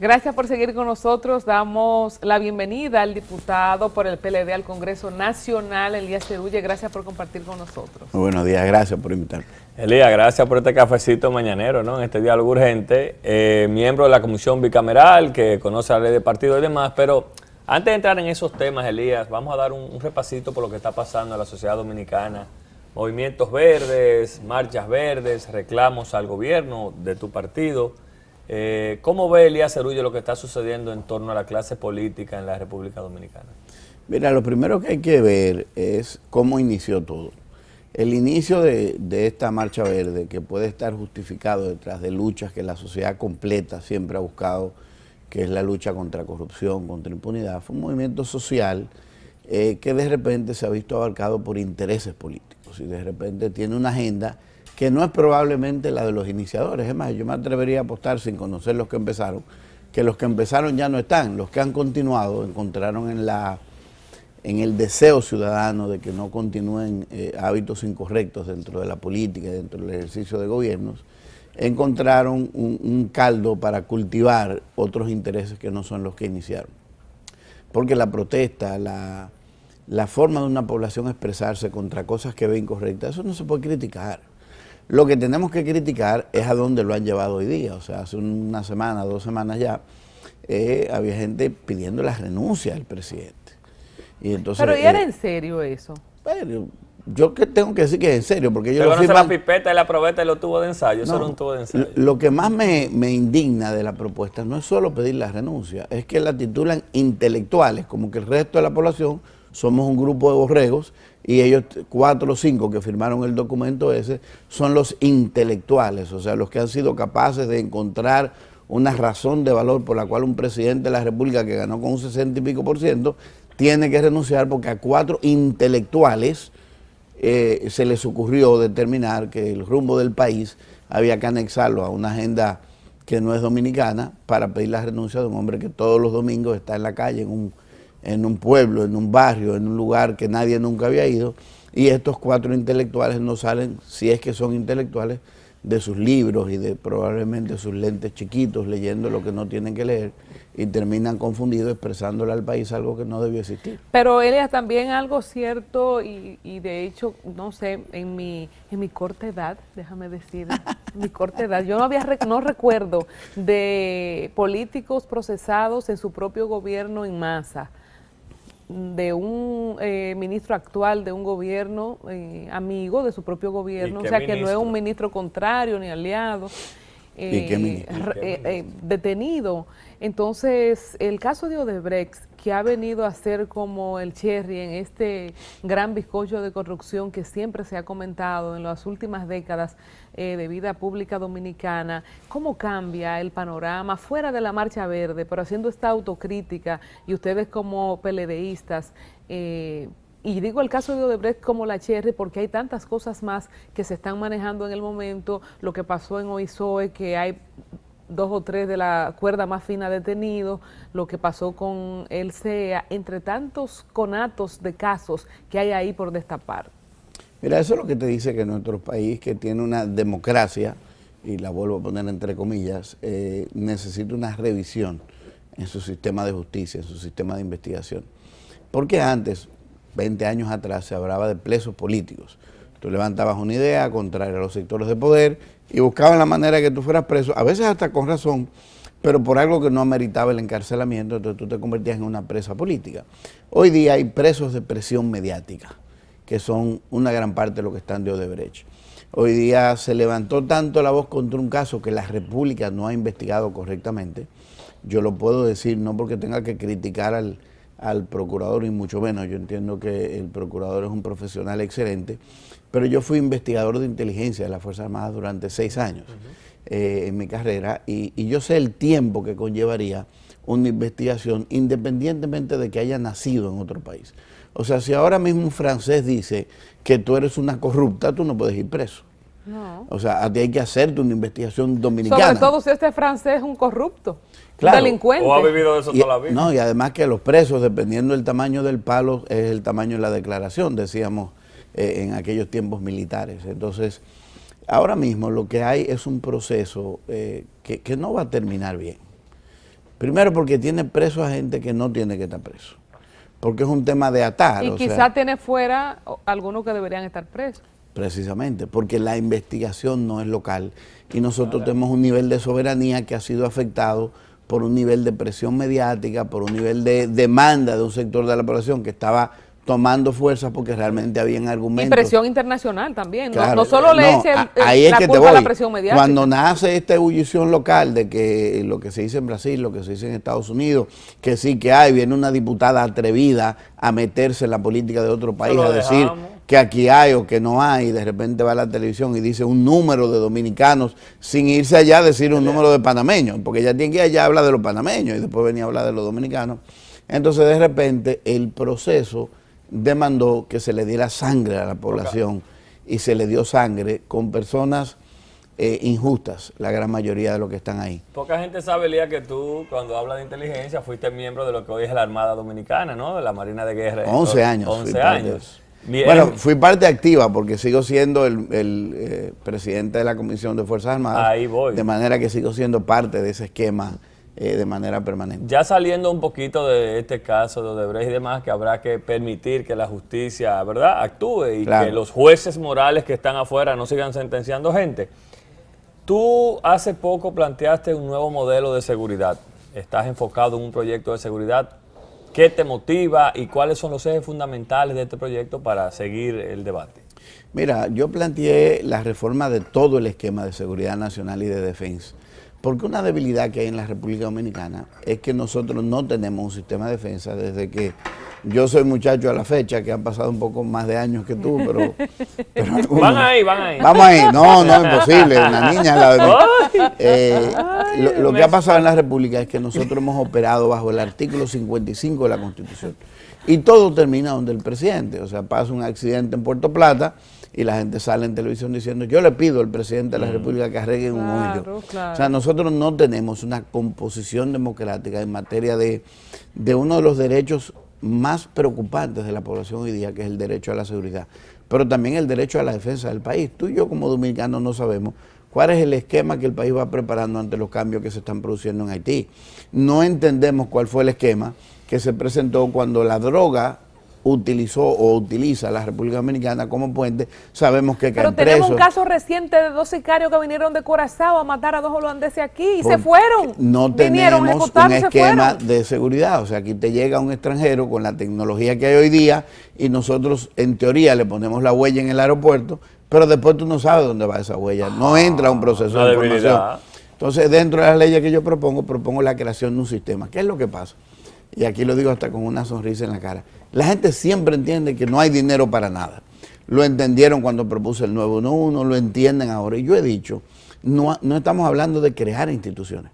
Gracias por seguir con nosotros. Damos la bienvenida al diputado por el PLD al Congreso Nacional, Elías Cerulle. Gracias por compartir con nosotros. Muy buenos días, gracias por invitarme. Elías, gracias por este cafecito mañanero, ¿no? En este diálogo urgente. Miembro de la Comisión Bicameral, que conoce la ley de partido y demás, pero antes de entrar en esos temas, Elías, vamos a dar un repasito por lo que está pasando en la sociedad dominicana. Movimientos verdes, marchas verdes, reclamos al gobierno de tu partido. ¿Cómo ve Elías Cerulle lo que está sucediendo en torno a la clase política en la República Dominicana? Mira, lo primero que hay que ver es cómo inició todo. El inicio de esta marcha verde, que puede estar justificado detrás de luchas que la sociedad completa siempre ha buscado, que es la lucha contra corrupción, contra impunidad, fue un movimiento social que de repente se ha visto abarcado por intereses políticos y de repente tiene una agenda que no es probablemente la de los iniciadores. Es más, yo me atrevería a apostar, sin conocer los que empezaron, que los que empezaron ya no están. Los que han continuado encontraron en el deseo ciudadano de que no continúen hábitos incorrectos dentro de la política, dentro del ejercicio de gobiernos, encontraron un caldo para cultivar otros intereses que no son los que iniciaron. Porque la protesta, la forma de una población expresarse contra cosas que ve incorrectas, eso no se puede criticar. Lo que tenemos que criticar es a dónde lo han llevado hoy día. O sea, hace una semana, 2 semanas ya, había gente pidiendo la renuncia del presidente. Y entonces, pero ¿y era en serio eso? Bueno, yo que tengo que decir que es en serio, porque ellos lo firman. La pipeta y la probeta y los tubos de ensayo, eso era un tubo de ensayo. Lo que más me indigna de la propuesta no es solo pedir la renuncia, es que la titulan intelectuales, como que el resto de la población somos un grupo de borregos y ellos 4 o 5 que firmaron el documento ese son los intelectuales, o sea, los que han sido capaces de encontrar una razón de valor por la cual un presidente de la República que ganó con un 60 y pico % tiene que renunciar porque a 4 intelectuales se les ocurrió determinar que el rumbo del país había que anexarlo a una agenda que no es dominicana para pedir la renuncia de un hombre que todos los domingos está en la calle, en un pueblo, en un barrio, en un lugar que nadie nunca había ido, y estos 4 intelectuales no salen, si es que son intelectuales, de sus libros y de probablemente sus lentes chiquitos, leyendo lo que no tienen que leer, y terminan confundidos expresándole al país algo que no debió existir. Pero Elias, también algo cierto, y de hecho, no sé, en mi corta edad, déjame decir, mi corta edad, yo no recuerdo de políticos procesados en su propio gobierno en masa, de un ministro actual de un gobierno amigo de su propio gobierno, o sea que no es un ministro contrario ni aliado, detenido. Entonces, el caso de Odebrecht, que ha venido a ser como el cherry en este gran bizcocho de corrupción que siempre se ha comentado en las últimas décadas de vida pública dominicana, ¿cómo cambia el panorama fuera de la Marcha Verde, pero haciendo esta autocrítica y ustedes como PLDistas? Y digo el caso de Odebrecht como la cherry porque hay tantas cosas más que se están manejando en el momento, lo que pasó en OISOE, que hay 2 o 3 de la cuerda más fina detenidos, lo que pasó con el CEA, entre tantos conatos de casos que hay ahí por destapar. Mira, eso es lo que te dice que nuestro país, que tiene una democracia, y la vuelvo a poner entre comillas, necesita una revisión en su sistema de justicia, en su sistema de investigación. Porque antes, 20 años atrás, se hablaba de presos políticos. Tú levantabas una idea contraria a los sectores de poder y buscaban la manera de que tú fueras preso, a veces hasta con razón, pero por algo que no ameritaba el encarcelamiento, entonces tú te convertías en una presa política. Hoy día hay presos de presión mediática, que son una gran parte de lo que están de Odebrecht. Hoy día se levantó tanto la voz contra un caso que la República no ha investigado correctamente. Yo lo puedo decir no porque tenga que criticar al procurador, y mucho menos. Yo entiendo que el procurador es un profesional excelente, pero yo fui investigador de inteligencia de las Fuerzas Armadas durante 6 años en mi carrera, y yo sé el tiempo que conllevaría una investigación independientemente de que haya nacido en otro país. O sea, si ahora mismo un francés dice que tú eres una corrupta, tú no puedes ir preso. No. O sea, a ti hay que hacerte una investigación dominicana. Sobre todo si este francés es un corrupto, claro, un delincuente. O ha vivido eso toda la vida. No, y además que los presos, dependiendo del tamaño del palo, es el tamaño de la declaración, decíamos en aquellos tiempos militares. Entonces, ahora mismo lo que hay es un proceso que no va a terminar bien. Primero porque tiene preso a gente que no tiene que estar preso, porque es un tema de atar. Y quizá tiene fuera algunos que deberían estar presos. Precisamente, porque la investigación no es local y nosotros tenemos un nivel de soberanía que ha sido afectado por un nivel de presión mediática, por un nivel de demanda de un sector de la población que estaba tomando fuerza porque realmente habían argumentos. Y presión internacional también, claro, no solo le eche la culpa a la presión mediática. Cuando nace esta ebullición local de que lo que se dice en Brasil, lo que se dice en Estados Unidos, que sí que hay, viene una diputada atrevida a meterse en la política de otro país, a decir que aquí hay o que no hay, y de repente va a la televisión y dice un número de dominicanos sin irse allá a decir un número de panameños, porque ella tiene que ir allá a hablar de los panameños y después venía a hablar de los dominicanos. Entonces de repente el proceso demandó que se le diera sangre a la población y se le dio sangre con personas injustas, la gran mayoría de los que están ahí. Poca gente sabe, Elías, que tú, cuando hablas de inteligencia, fuiste miembro de lo que hoy es la Armada Dominicana, ¿no? De la Marina de Guerra. 11 años. 11 años. Bien. Bueno, fui parte activa porque sigo siendo el presidente de la Comisión de Fuerzas Armadas. Ahí voy. De manera que sigo siendo parte de ese esquema de manera permanente. Ya saliendo un poquito de este caso de Odebrecht y demás, que habrá que permitir que la justicia, ¿verdad?, actúe y que los jueces morales que están afuera no sigan sentenciando gente. Tú hace poco planteaste un nuevo modelo de seguridad. Estás enfocado en un proyecto de seguridad. ¿Qué te motiva y cuáles son los ejes fundamentales de este proyecto para seguir el debate? Mira, yo planteé la reforma de todo el esquema de seguridad nacional y de defensa. Porque una debilidad que hay en la República Dominicana es que nosotros no tenemos un sistema de defensa desde que yo soy muchacho a la fecha, que han pasado un poco más de años que tú, pero van ahí. Vamos ahí. No, imposible. Una niña la de lo que ha pasado en la República es que nosotros hemos operado bajo el artículo 55 de la Constitución. Y todo termina donde el presidente. O sea, pasa un accidente en Puerto Plata y la gente sale en televisión diciendo, yo le pido al presidente de la República que arregle un hoyo. Claro. O sea, nosotros no tenemos una composición democrática en materia de uno de los derechos más preocupantes de la población hoy día, que es el derecho a la seguridad, pero también el derecho a la defensa del país. Tú y yo como dominicanos no sabemos cuál es el esquema que el país va preparando ante los cambios que se están produciendo en Haití. No entendemos cuál fue el esquema que se presentó cuando la droga utilizó o utiliza la República Dominicana como puente. Sabemos que pero tenemos un caso reciente de 2 sicarios que vinieron de Curazao a matar a 2 holandeses aquí y se fueron. No tenemos un esquema de seguridad. O sea, aquí te llega un extranjero con la tecnología que hay hoy día y nosotros en teoría le ponemos la huella en el aeropuerto, pero después tú no sabes dónde va esa huella. No entra un proceso de información. Entonces, dentro de las leyes que yo propongo la creación de un sistema. ¿Qué es lo que pasa? Y aquí lo digo hasta con una sonrisa en la cara. La gente siempre entiende que no hay dinero para nada. Lo entendieron cuando propuse el 911, lo entienden ahora. Y yo he dicho, no estamos hablando de crear instituciones.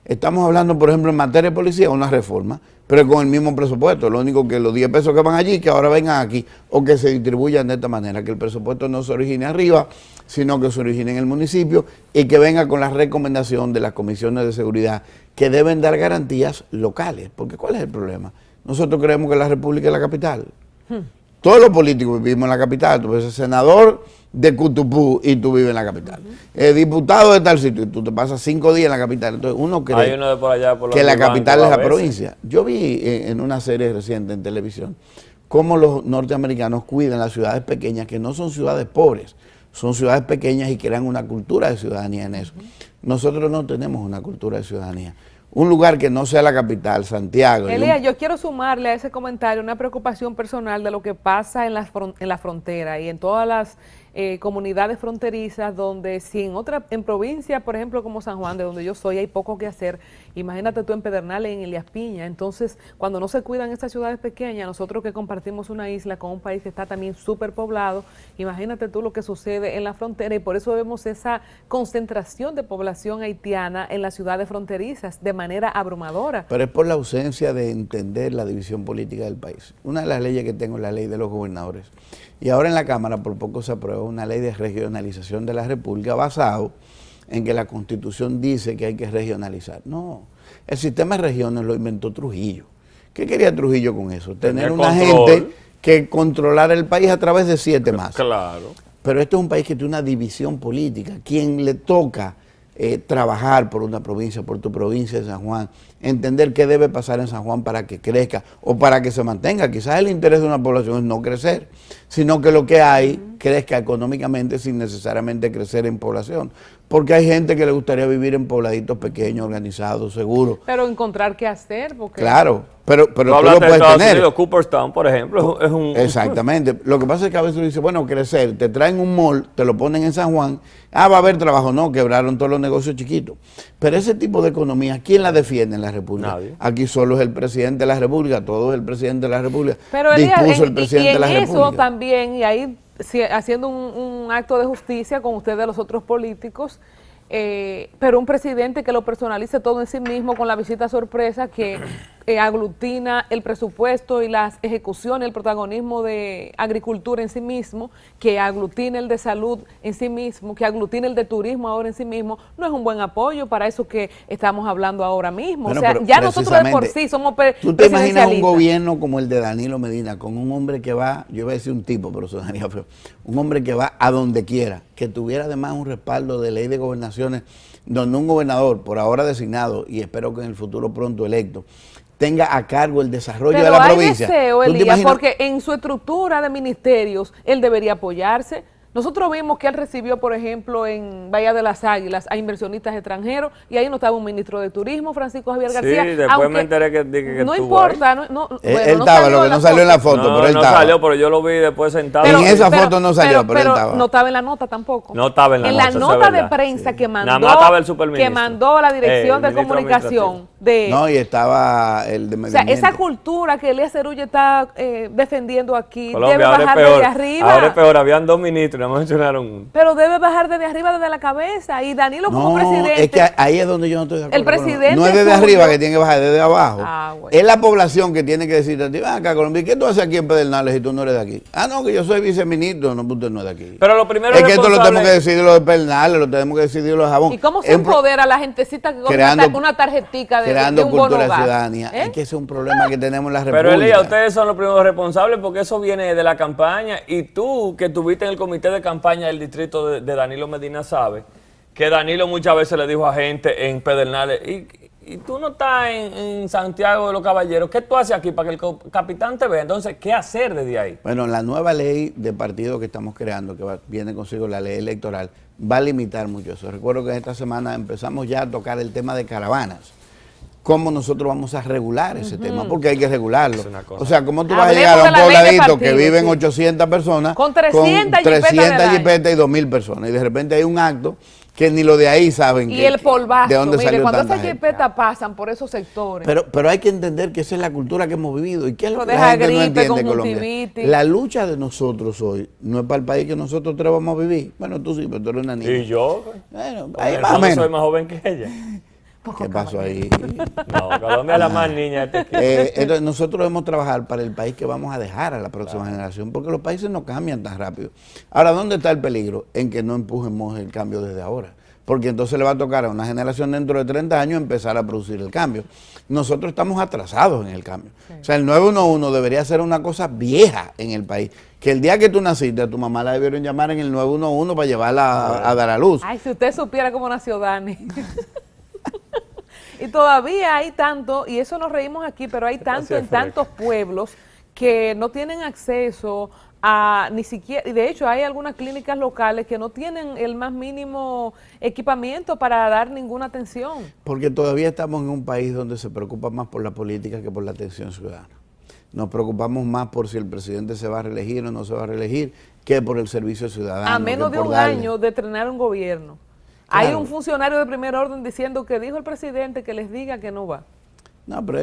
Estamos hablando, por ejemplo, en materia de policía, una reforma, pero con el mismo presupuesto. Lo único que los 10 pesos que van allí, que ahora vengan aquí, o que se distribuyan de esta manera, que el presupuesto no se origine arriba, sino que se origine en el municipio y que venga con la recomendación de las comisiones de seguridad que deben dar garantías locales. Porque ¿cuál es el problema? Nosotros creemos que la República es la capital. Todos los políticos vivimos en la capital. Tú eres senador de Cutupú y tú vives en la capital. Diputado de tal sitio y tú te pasas 5 días en la capital. Entonces uno cree que la capital es la provincia. Yo vi en una serie reciente en televisión cómo los norteamericanos cuidan las ciudades pequeñas, que no son ciudades pobres, son ciudades pequeñas y crean una cultura de ciudadanía en eso. Nosotros no tenemos una cultura de ciudadanía. Un lugar que no sea la capital, Santiago. Elías, yo quiero sumarle a ese comentario una preocupación personal de lo que pasa en la frontera y en todas las comunidades fronterizas, donde si en provincias, por ejemplo, como San Juan, de donde yo soy, hay poco que hacer. Imagínate tú en Pedernales, en Elías Piña. Entonces, cuando no se cuidan estas ciudades pequeñas, nosotros que compartimos una isla con un país que está también súper poblado, imagínate tú lo que sucede en la frontera, y por eso vemos esa concentración de población haitiana en las ciudades fronterizas de manera abrumadora. Pero es por la ausencia de entender la división política del país. Una de las leyes que tengo es la ley de los gobernadores. Y ahora en la Cámara por poco se aprueba una ley de regionalización de la República basado en que la Constitución dice que hay que regionalizar. No, el sistema de regiones lo inventó Trujillo. ¿Qué quería Trujillo con eso? Tener una gente que controlara el país a través de 7 más. Claro. Pero este es un país que tiene una división política. Quien le toca trabajar por una provincia, por tu provincia de San Juan, entender qué debe pasar en San Juan para que crezca o para que se mantenga. Quizás el interés de una población es no crecer, sino que lo que hay crezca económicamente sin necesariamente crecer en población. Porque hay gente que le gustaría vivir en pobladitos pequeños, organizados, seguros. Pero encontrar qué hacer, porque... Claro, pero tú lo hablas de puedes Estados tener. Unidos, Cooperstown, por ejemplo, es un... Exactamente. Lo que pasa es que a veces uno dice, bueno, crecer, te traen un mall, te lo ponen en San Juan, va a haber trabajo. No, quebraron todos los negocios chiquitos. Pero ese tipo de economía, ¿quién la defiende en la República? Nadie. Aquí solo es el presidente de la República, todo es el presidente de la República. Pero Elías, dispuso el presidente de la República. Eso también, y ahí haciendo un acto de justicia con ustedes los otros políticos, pero un presidente que lo personalice todo en sí mismo con la visita sorpresa que aglutina el presupuesto y las ejecuciones, el protagonismo de agricultura en sí mismo, que aglutina el de salud en sí mismo, que aglutina el de turismo ahora en sí mismo, no es un buen apoyo para eso que estamos hablando ahora mismo. Bueno, o sea, ya nosotros de por sí somos ¿tú te imaginas un gobierno como el de Danilo Medina, con un hombre que va, yo iba a decir un tipo, pero sonaría feo, un hombre que va a donde quiera, que tuviera además un respaldo de ley de gobernaciones, donde un gobernador, por ahora designado, y espero que en el futuro pronto electo, tenga a cargo el desarrollo de la provincia? Pero hay deseo, Elías, porque en su estructura de ministerios él debería apoyarse. Nosotros vimos que él recibió, por ejemplo, en Bahía de las Águilas a inversionistas extranjeros y ahí no estaba un ministro de Turismo, Francisco Javier García. Sí, después me enteré que no importa. No, él estaba, lo que no salió en la foto, pero él estaba. No salió, pero yo lo vi después sentado. En esa foto no salió, pero él estaba. No estaba en la nota tampoco. No estaba en la nota. En la nota de prensa que mandó la Dirección de Comunicación de... No, y estaba el de Medio Ambiente. O sea, esa cultura que Elías Cerulle está defendiendo aquí Colombia, debe bajar desde arriba. Ahora es peor, habían 2 ministros, no mencionaron uno. Pero debe bajar desde arriba, desde la cabeza. Y Danilo como presidente... es que ahí es donde yo no estoy de acuerdo. El presidente no es desde arriba que tiene que bajar, desde abajo. Bueno. Es la población que tiene que decir, acá Colombia, ¿qué tú haces aquí en Pedernales si tú no eres de aquí? No, que yo soy viceministro, no, usted no es de aquí. Pero lo primero es que esto lo tenemos que decidir los de Pedernales, lo tenemos que decidir los de Jabón. ¿Y cómo se empodera a la gentecita que con una tarjetica de creando un cultura bono de ciudadanía? Es que ese es un problema que tenemos en la República. Pero Elías, ustedes son los primeros responsables porque eso viene de la campaña y tú que estuviste en el comité de campaña del distrito de Danilo Medina sabes que Danilo muchas veces le dijo a gente en Pedernales, y tú no estás en Santiago de los Caballeros, ¿qué tú haces aquí para que el capitán te vea? Entonces, ¿qué hacer desde ahí? Bueno, la nueva ley de partido que estamos creando, que viene consigo la ley electoral, va a limitar mucho eso. Recuerdo que esta semana empezamos ya a tocar el tema de caravanas. ¿Cómo nosotros vamos a regular ese tema? Porque hay que regularlo. O sea, ¿cómo tú vas a llegar a un pobladito que viven 800 personas con 300 jipetas y 2.000 personas? Y de repente hay un acto que ni lo de ahí saben y el polvazo, de dónde salió cuando tanta esas jipetas pasan por esos sectores. Pero hay que entender que esa es la cultura que hemos vivido. ¿Y qué es lo que la gente no entiende en Colombia? La lucha de nosotros hoy no es para el país que nosotros tres vamos a vivir. Bueno, tú sí, pero tú eres una niña. ¿Y yo? Bueno, ahí más o menos. Soy más joven que ella. ¿Qué pasó ahí? No, Colombia es la más niña de este equipo. Entonces nosotros debemos trabajar para el país que vamos a dejar a la próxima generación, porque los países no cambian tan rápido. Ahora, ¿dónde está el peligro? En que no empujemos el cambio desde ahora. Porque entonces le va a tocar a una generación dentro de 30 años empezar a producir el cambio. Nosotros estamos atrasados en el cambio. Sí. O sea, el 911 debería ser una cosa vieja en el país. Que el día que tú naciste, a tu mamá la debieron llamar en el 911 para llevarla a dar a luz. Ay, si usted supiera cómo nació Dani. Y todavía hay tanto, y eso nos reímos aquí, pero hay tanto en tantos pueblos que no tienen acceso a ni siquiera, y de hecho hay algunas clínicas locales que no tienen el más mínimo equipamiento para dar ninguna atención. Porque todavía estamos en un país donde se preocupa más por la política que por la atención ciudadana. Nos preocupamos más por si el presidente se va a reelegir o no se va a reelegir que por el servicio ciudadano. A menos de un año de estrenar un gobierno. Claro. Hay un funcionario de primer orden diciendo que dijo el presidente que les diga que no va. No, pero a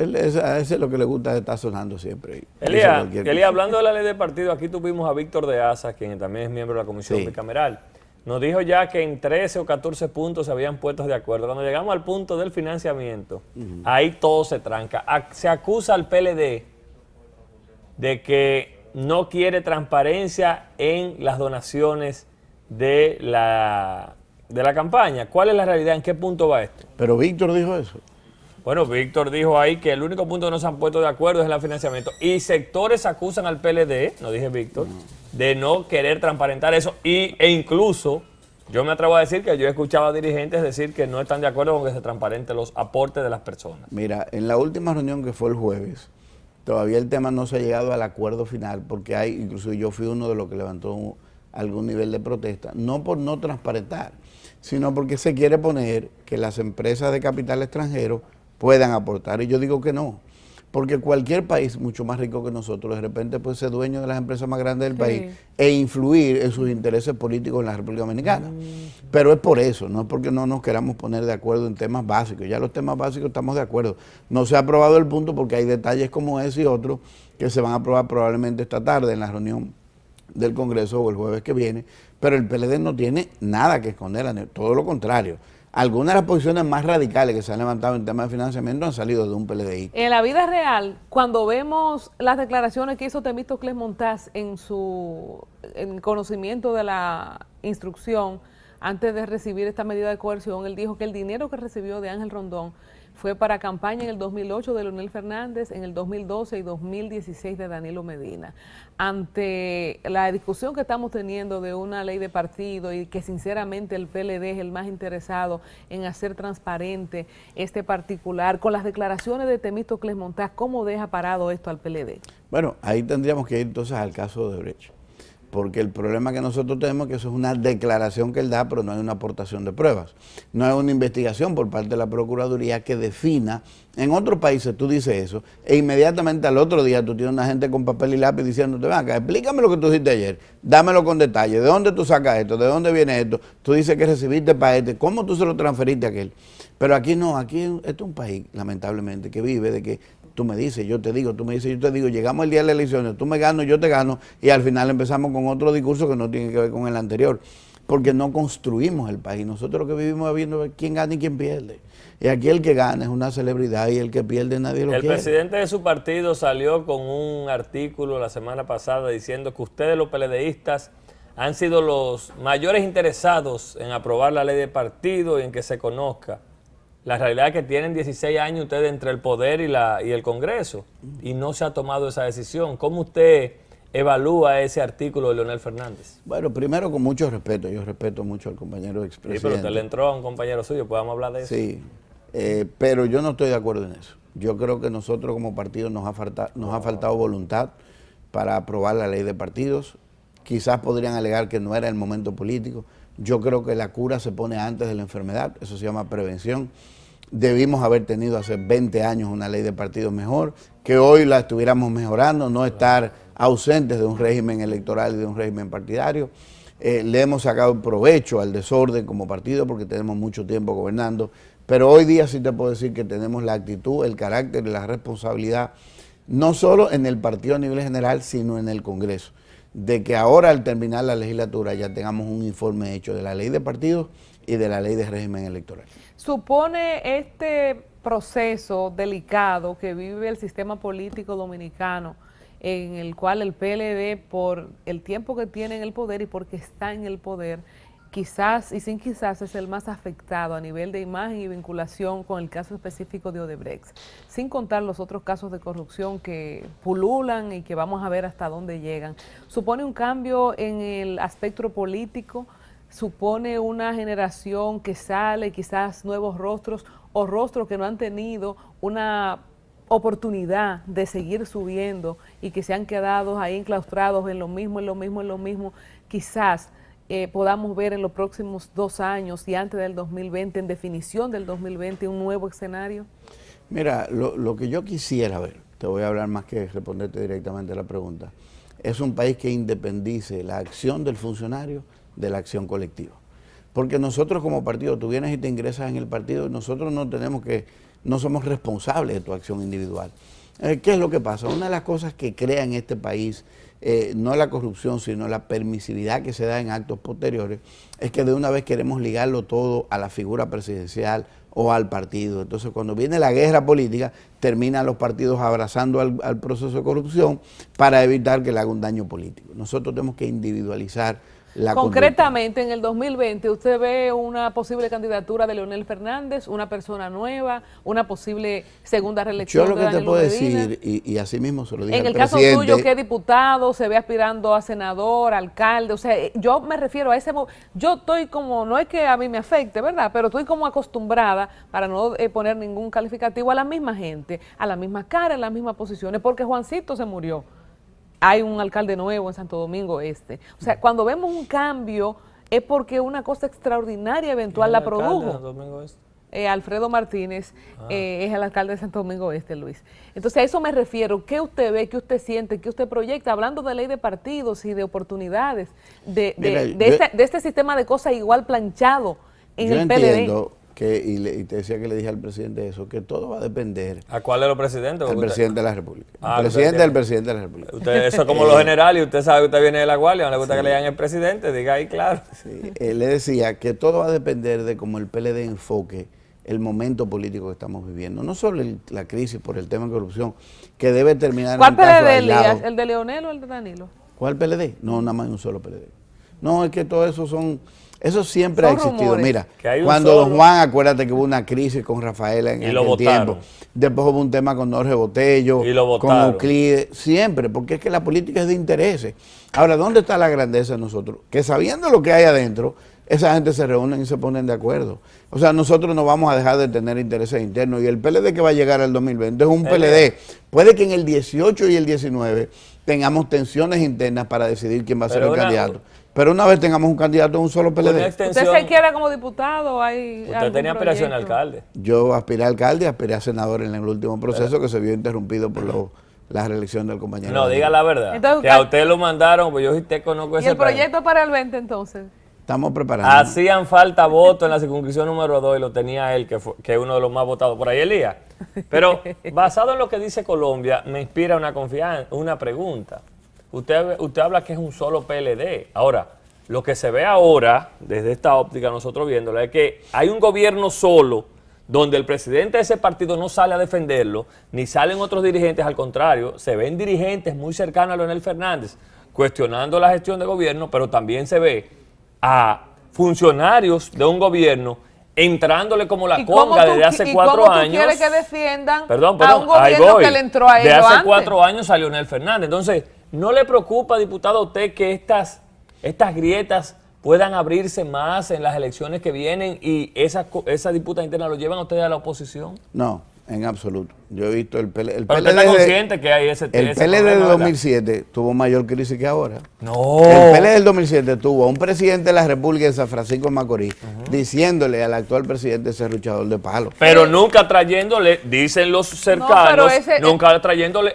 ese es lo que le gusta, está sonando siempre. Elías, hablando de la ley de partido, aquí tuvimos a Víctor de Asa, quien también es miembro de la Comisión Bicameral. Nos dijo ya que en 13 o 14 puntos se habían puesto de acuerdo. Cuando llegamos al punto del financiamiento, ahí todo se tranca. Se acusa al PLD de que no quiere transparencia en las donaciones de la campaña. ¿Cuál es la realidad? ¿En qué punto va esto? Pero Víctor dijo eso. Bueno, Víctor dijo ahí que el único punto que no se han puesto de acuerdo es el financiamiento. Y sectores acusan al PLD, no dije Víctor, de no querer transparentar eso e incluso Yo me atrevo a decir que yo he escuchado a dirigentes decir que no están de acuerdo con que se transparenten los aportes de las personas. Mira, en la última reunión que fue el jueves, todavía el tema no se ha llegado al acuerdo final, porque incluso yo fui uno de los que levantó algún nivel de protesta, no por no transparentar, sino porque se quiere poner que las empresas de capital extranjero puedan aportar. Y yo digo que no, porque cualquier país mucho más rico que nosotros de repente puede ser dueño de las empresas más grandes del país e influir en sus intereses políticos en la República Dominicana. Pero es por eso, no es porque no nos queramos poner de acuerdo en temas básicos. Ya los temas básicos estamos de acuerdo. No se ha aprobado el punto porque hay detalles como ese y otros que se van a aprobar probablemente esta tarde en la reunión del Congreso o el jueves que viene, pero el PLD no tiene nada que esconder, todo lo contrario. Algunas de las posiciones más radicales que se han levantado en temas de financiamiento han salido de un PLDI. En la vida real, cuando vemos las declaraciones que hizo Temístocles Montaz en conocimiento de la instrucción, antes de recibir esta medida de coerción, él dijo que el dinero que recibió de Ángel Rondón fue para campaña en el 2008 de Leonel Fernández, en el 2012 y 2016 de Danilo Medina. Ante la discusión que estamos teniendo de una ley de partido y que sinceramente el PLD es el más interesado en hacer transparente este particular, con las declaraciones de Temístocles Montaz, ¿cómo deja parado esto al PLD? Bueno, ahí tendríamos que ir entonces al caso de Odebrecht, porque el problema que nosotros tenemos es que eso es una declaración que él da, pero no hay una aportación de pruebas. No hay una investigación por parte de la Procuraduría que defina. En otros países tú dices eso e inmediatamente al otro día tú tienes una gente con papel y lápiz diciéndote, ven acá, explícame lo que tú dijiste ayer, dámelo con detalle, ¿de dónde tú sacas esto? ¿De dónde viene esto? Tú dices que recibiste para ¿cómo tú se lo transferiste a aquel? Pero aquí no, aquí esto es un país, lamentablemente, que vive de que tú me dices, yo te digo, tú me dices, yo te digo, llegamos el día de las elecciones, tú me ganas, yo te gano, y al final empezamos con otro discurso que no tiene que ver con el anterior, porque no construimos el país. Nosotros lo que vivimos es viendo quién gana y quién pierde. Y aquí el que gana es una celebridad y el que pierde nadie lo quiere. El presidente de su partido salió con un artículo la semana pasada diciendo que ustedes los PLDistas han sido los mayores interesados en aprobar la ley de partido y en que se conozca. La realidad es que tienen 16 años ustedes entre el poder y el Congreso y no se ha tomado esa decisión. ¿Cómo usted evalúa ese artículo de Leonel Fernández? Bueno, primero con mucho respeto. Yo respeto mucho al compañero expresidente. Sí, pero usted le entró a un compañero suyo, ¿podemos hablar de eso? Sí, pero yo no estoy de acuerdo en eso. Yo creo que nosotros como partido nos ha faltado voluntad para aprobar la ley de partidos. Quizás podrían alegar que no era el momento político. Yo creo que la cura se pone antes de la enfermedad, eso se llama prevención. Debimos haber tenido hace 20 años una ley de partidos mejor, que hoy la estuviéramos mejorando, no estar ausentes de un régimen electoral y de un régimen partidario. Le hemos sacado provecho al desorden como partido porque tenemos mucho tiempo gobernando, pero hoy día sí te puedo decir que tenemos la actitud, el carácter y la responsabilidad, no solo en el partido a nivel general, sino en el Congreso, de que ahora al terminar la legislatura ya tengamos un informe hecho de la ley de partidos y de la ley de régimen electoral. ¿Supone este proceso delicado que vive el sistema político dominicano, en el cual el PLD, por el tiempo que tiene en el poder y porque está en el poder, quizás y sin quizás es el más afectado a nivel de imagen y vinculación con el caso específico de Odebrecht, sin contar los otros casos de corrupción que pululan y que vamos a ver hasta dónde llegan? ¿Supone un cambio en el aspecto político? ¿Supone una generación que sale, quizás nuevos rostros o rostros que no han tenido una oportunidad de seguir subiendo y que se han quedado ahí enclaustrados en lo mismo? Quizás podamos ver en los próximos 2 años y antes del 2020, en definición del 2020, un nuevo escenario? Mira, lo que yo quisiera ver, te voy a hablar más que responderte directamente a la pregunta, es un país que independice la acción del funcionario de la acción colectiva. Porque nosotros como partido, tú vienes y te ingresas en el partido y nosotros no somos responsables de tu acción individual. ¿Qué es lo que pasa? Una de las cosas que crea en este país, no la corrupción, sino la permisividad que se da en actos posteriores, es que de una vez queremos ligarlo todo a la figura presidencial o al partido. Entonces, cuando viene la guerra política, terminan los partidos abrazando al proceso de corrupción para evitar que le haga un daño político. Nosotros tenemos que individualizar la Concretamente, en el 2020, ¿usted ve una posible candidatura de Leonel Fernández, una persona nueva, una posible segunda reelección Yo lo de que te Danilo puedo Medina? decir, y así mismo se lo dije En al el caso presidente, suyo, ¿qué diputado se ve aspirando a senador, alcalde? O sea, yo me refiero a ese... Yo estoy como, no es que a mí me afecte, ¿verdad? Pero estoy como acostumbrada, para no poner ningún calificativo, a la misma gente, a la misma cara, en las mismas posiciones, porque Juancito se murió. Hay un alcalde nuevo en Santo Domingo Este. O sea, cuando vemos un cambio es porque una cosa extraordinaria eventual la produjo. Alfredo Martínez es el alcalde de Santo Domingo Este, Luis. Entonces a eso me refiero. ¿Qué usted ve, qué usted siente, qué usted proyecta? Hablando de ley de partidos y de oportunidades, de este sistema de cosas igual planchado en el PLD. Yo entiendo y te decía que le dije al presidente eso, que todo va a depender. ¿A cuál de los presidentes? Al presidente de la República. El presidente del presidente de la República. Usted, eso es como lo general, y usted sabe que usted viene de la guardia, no le gusta que le digan el presidente, diga ahí claro. Sí, le decía que todo va a depender de cómo el PLD enfoque el momento político que estamos viviendo. No solo la crisis por el tema de corrupción, que debe terminar ¿Cuál en un caso PLD, aislado. Elías? ¿El de Leonel o el de Danilo? ¿Cuál PLD? No, nada más un solo PLD. No, es que todo eso eso siempre ha existido. Rumores. Mira, cuando don Juan, acuérdate que hubo una crisis con Rafaela en aquel tiempo. Después hubo un tema con Jorge Botello, con Euclides, siempre, porque es que la política es de intereses. Ahora, ¿dónde está la grandeza de nosotros? Que sabiendo lo que hay adentro, esa gente se reúnen y se ponen de acuerdo. O sea, nosotros no vamos a dejar de tener intereses internos, y el PLD que va a llegar al 2020 es un PLD. Puede que en el 18 y el 19 tengamos tensiones internas para decidir quién va a ser el candidato. Pero una vez tengamos un candidato en un solo PLD. ¿Usted se quiere como diputado? ¿Usted tenía aspiración a alcalde? Yo aspiré a alcalde, aspiré a senador en el último proceso que se vio interrumpido por la reelección del compañero. No, diga la verdad. Entonces, que a usted lo mandaron, pues yo sí te conozco ese. ¿Y el proyecto para el 20 entonces? Estamos preparando. Hacían falta votos en la circunscripción número 2 y lo tenía él, que es uno de los más votados por ahí, Elías. Pero basado en lo que dice Colombia, me inspira una pregunta. Usted habla que es un solo PLD. Ahora, lo que se ve ahora, desde esta óptica, nosotros viéndolo, es que hay un gobierno solo, donde el presidente de ese partido no sale a defenderlo, ni salen otros dirigentes, al contrario, se ven dirigentes muy cercanos a Leonel Fernández cuestionando la gestión de gobierno, pero también se ve a funcionarios de un gobierno entrándole como la conga desde hace 4 años. ¿Y cómo tú quieres que defiendan a un gobierno que le entró a ellos de hace antes? 4 años a Leonel Fernández. Entonces, ¿no le preocupa, diputado, a usted que estas grietas puedan abrirse más en las elecciones que vienen y esa disputa interna lo llevan a ustedes a la oposición? No, en absoluto. Yo he visto el PLD. Pero usted está consciente que hay ese El PLD de 2007 tuvo mayor crisis que ahora. No. El PLD del 2007 tuvo a un presidente de la República de San Francisco de Macorís diciéndole al actual presidente ese ruchador de palo. Pero nunca trayéndole, dicen los cercanos, nunca trayéndole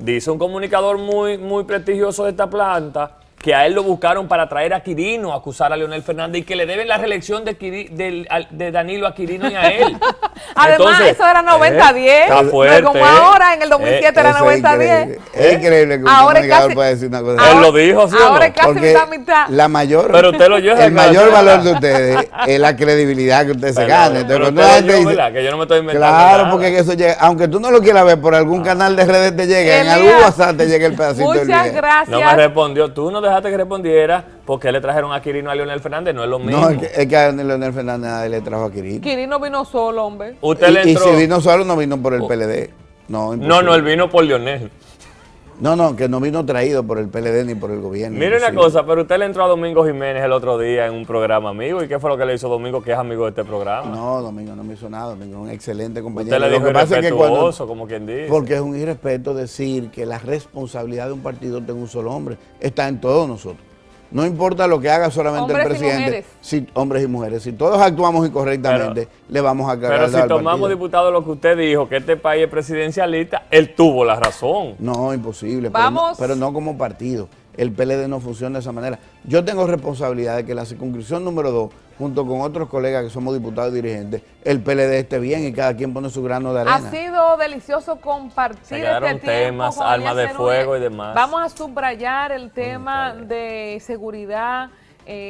dice un comunicador muy prestigioso de esta planta, que a él lo buscaron para traer a Quirino a acusar a Leonel Fernández y que le deben la reelección de Danilo a Quirino y a él. Además, entonces, eso era 90-10. Está fuerte. Como ahora, en el 2007 era 90-10. Es increíble que un comunicador pueda decir una cosa. Él lo dijo, ¿sí o no? Ahora es casi mitad. La mayor, pero usted lo lleva el mayor valor de ustedes es la credibilidad que usted se gane. Pero usted lo dice, que yo no me estoy inventando claro, nada. porque eso llega, aunque tú no lo quieras ver por algún canal de redes te llega, en algún WhatsApp te llega el pedacito del video. Muchas gracias. No me respondió, tú no dejaste que respondiera porque le trajeron a Quirino a Leonel Fernández, no es lo mismo. No, es que a Leonel Fernández nadie le trajo a Quirino. Quirino vino solo, hombre. Y si vino solo, no vino por el PLD. No, él vino por Leonel. No, que no vino traído por el PLD ni por el gobierno. Mire una cosa, pero usted le entró a Domingo Jiménez el otro día en un programa amigo. ¿Y qué fue lo que le hizo Domingo, que es amigo de este programa? No, Domingo no me hizo nada. Domingo es un excelente compañero. Usted le dijo irrespetuoso, como quien dice. Porque es un irrespeto decir que la responsabilidad de un partido tenga un solo hombre. Está en todos nosotros. No importa lo que haga solamente el presidente, hombres y mujeres. Si todos actuamos incorrectamente, le vamos a cargar. Pero si tomamos, diputado, lo que usted dijo, que este país es presidencialista, él tuvo la razón. No, imposible. Vamos. Pero no como partido. El PLD no funciona de esa manera. Yo tengo responsabilidad de que la circunscripción número 2, junto con otros colegas que somos diputados y dirigentes, el PLD esté bien y cada quien pone su grano de arena. Ha sido delicioso compartir este temas, tiempo armas de fuego y demás. Vamos a subrayar el tema de seguridad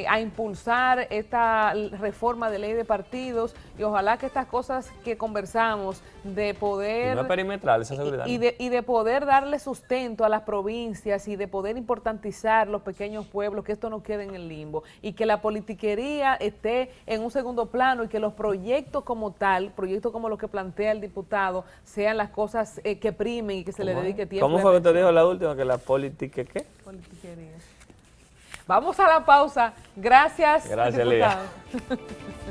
a impulsar esta reforma de ley de partidos y ojalá que estas cosas que conversamos de poder... Y no es perimetral esa seguridad. Y de poder darle sustento a las provincias y de poder importantizar los pequeños pueblos, que esto no quede en el limbo y que la politiquería esté en un segundo plano y que los proyectos como tal, proyectos como los que plantea el diputado, sean las cosas que primen y que se le dedique tiempo. ¿Cómo fue que te dijo la última? Que la política, ¿qué? Politiquería. Vamos a la pausa. Gracias, Gracias, diputado. Lía.